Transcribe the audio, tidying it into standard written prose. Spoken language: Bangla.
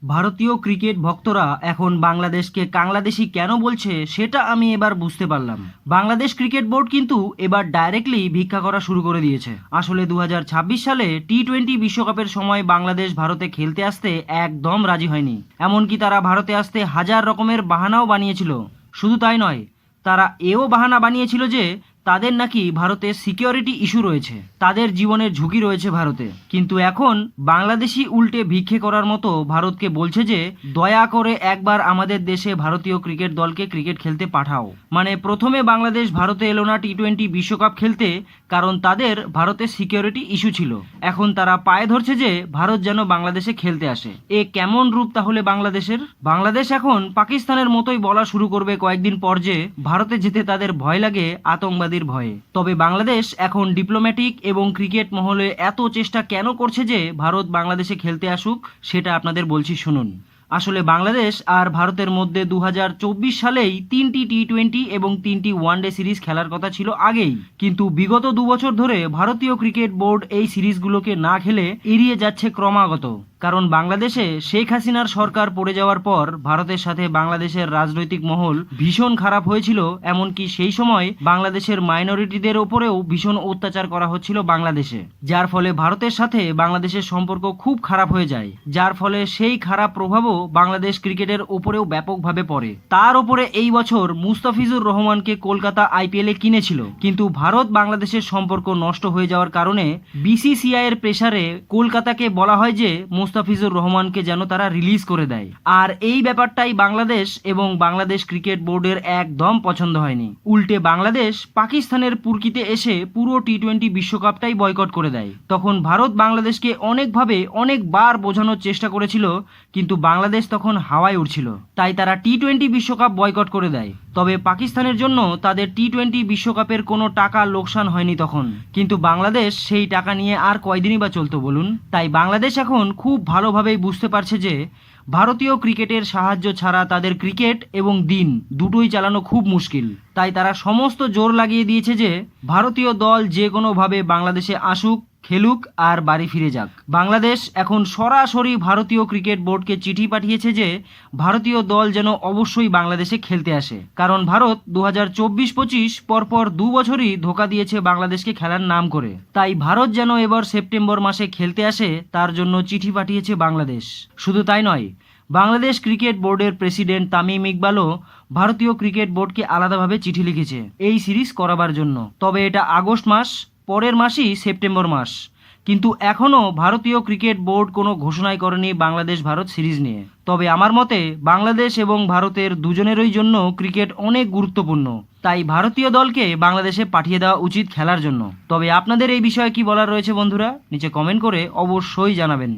ভারতীয় ক্রিকেট ভক্তরা এখন বাংলাদেশকে কাংলাদেশি কেন বলছে সেটা আমি এবার বুঝতে পারলাম। বাংলাদেশ ক্রিকেট বোর্ড কিন্তু এবার ডাইরেক্টলি ভিক্ষা করা শুরু করে দিয়েছে। আসলে 2026 সালে টি-20 বিশ্বকাপের সময় বাংলাদেশ ভারতে খেলতে আসতে একদম রাজি হয়নি। এমনকি তারা ভারতে আসতে হাজার রকমের বাহানাও বানিয়েছিল। শুধু তাই নয়, তারা এও বাহানা বানিয়েছিল যে তাদের নাকি ভারতে সিকিউরিটি ইস্যু রয়েছে, তাদের জীবনের ঝুঁকি রয়েছে ভারতে। কিন্তু এখন বাংলাদেশি উল্টে ভিক্ষে করার মতো ভারতকে বলছে যে দয়া করে একবার আমাদের দেশে ভারতীয় ক্রিকেট দলকে ক্রিকেট খেলতে পাঠাও। মানে প্রথমে বাংলাদেশ ভারতে এলো না টি-20 বিশ্বকাপ খেলতে, কারণ তাদের ভারতে সিকিউরিটি ইস্যু ছিল। এখন তারা পায়ে ধরছে যে ভারত যেন বাংলাদেশে খেলতে আসে। এ কেমন রূপ তাহলে বাংলাদেশের? বাংলাদেশ এখন পাকিস্তানের মতোই বলা শুরু করবে কয়েকদিন পর যে ভারতে যেতে তাদের ভয় লাগে আতঙ্কবাদীর ভয়ে। তবে বাংলাদেশ এখন ডিপ্লোম্যাটিক এবং ক্রিকেট মহলে এত চেষ্টা কেন করছে যে ভারত বাংলাদেশে খেলতে আসুক, সেটা আপনাদের বলছি শুনুন। আসলে বাংলাদেশ আর ভারতের মধ্যে 2024 সালেই 3টি টি-20 এবং 3টি ওয়ানডে সিরিজ খেলার কথা ছিল আগেই, কিন্তু বিগত 2 বছর ধরে ভারতীয় ক্রিকেট বোর্ড এই সিরিজগুলোকে না খেলে এড়িয়ে যাচ্ছে ক্রমাগত। কারণ বাংলাদেশে শেখ হাসিনার সরকার পড়ে যাওয়ার পর ভারতের সাথে বাংলাদেশের রাজনৈতিক মহল ভীষণ খারাপ হয়েছিল। এমনকি সেই সময় বাংলাদেশের মাইনরিটিদের ওপরেও ভীষণ অত্যাচার করা হচ্ছিল বাংলাদেশে, যার ফলে ভারতের সাথে বাংলাদেশের সম্পর্ক খুব খারাপ হয়ে যায়, যার ফলে সেই খারাপ প্রভাবও বাংলাদেশ ক্রিকেটের ওপরেও ব্যাপকভাবে পড়ে। তার ওপরে এই বছর মুস্তাফিজুর রহমানকে কলকাতা আইপিএলে কিনেছিল, কিন্তু ভারত বাংলাদেশের সম্পর্ক নষ্ট হয়ে যাওয়ার কারণে বিসিসিআই এর প্রেসারে কলকাতাকে বলা হয় যে মুস্তাফিজুর রহমানকে যেন তারা রিলিজ করে দেয়। আর এই ব্যাপারটাই বাংলাদেশ এবং বাংলাদেশ ক্রিকেট বোর্ডের একদম পছন্দ হয়নি। উল্টে বাংলাদেশ পাকিস্তানের পুরকিতে এসে পুরো টি-20 বিশ্বকাপটাই বয়কট করে দেয়। তখন ভারত বাংলাদেশকে অনেকবার বোঝানোর চেষ্টা করেছিল, কিন্তু বাংলাদেশ তখন হাওয়ায় উঠছিল, তাই তারা টি-20 বিশ্বকাপ বয়কট করে দেয়। তবে পাকিস্তানের জন্য তাদের টি-20 বিশ্বকাপের কোনো টাকা লোকসান হয়নি তখন, কিন্তু বাংলাদেশ সেই টাকা নিয়ে আর কয়দিনই বা চলতো বলুন। তাই বাংলাদেশ এখন খুব ভালোভাবেই বুঝতে পারছে যে ভারতীয় ক্রিকেটের সাহায্য ছাড়া তাদের ক্রিকেট এবং দিন দুটোই চালানো খুব মুশকিল। তাই তারা সমস্ত জোর লাগিয়ে দিয়েছে যে ভারতীয় দল যে কোনোভাবে বাংলাদেশে আসুক, খেলুক আর বাড়ি ফিরে যাক। বাংলাদেশ এখন সরাসরি ভারতীয় ক্রিকেট বোর্ডকে চিঠি পাঠিয়েছে যে ভারতীয় দল যেন অবশ্যই বাংলাদেশে খেলতে আসে, কারণ ভারত 2024-25 পরপর 2 বছরই ধোকা দিয়েছে বাংলাদেশকে খেলার নাম করে। তাই ভারত যেন এবার সেপ্টেম্বর মাসে খেলতে আসে তার জন্য চিঠি পাঠিয়েছে বাংলাদেশ। শুধু তাই নয়, বাংলাদেশ ক্রিকেট বোর্ডের প্রেসিডেন্ট তামিম ইকবালও ভারতীয় ক্রিকেট বোর্ডকে আলাদাভাবে চিঠি লিখেছে এই সিরিজ করাবার জন্য। তবে এটা আগস্ট মাস, পরের মাসই সেপ্টেম্বর মাস, কিন্তু এখনও ভারতীয় ক্রিকেট বোর্ড কোনো ঘোষণাই করেনি বাংলাদেশ ভারত সিরিজ নিয়ে। তবে আমার মতে বাংলাদেশ এবং ভারতের দুজনেরই জন্য ক্রিকেট অনেক গুরুত্বপূর্ণ, তাই ভারতীয় দলকে বাংলাদেশে পাঠিয়ে দেওয়া উচিত খেলার জন্য। তবে আপনাদের এই বিষয়ে কি বলার রয়েছে বন্ধুরা, নিচে কমেন্ট করে অবশ্যই জানাবেন।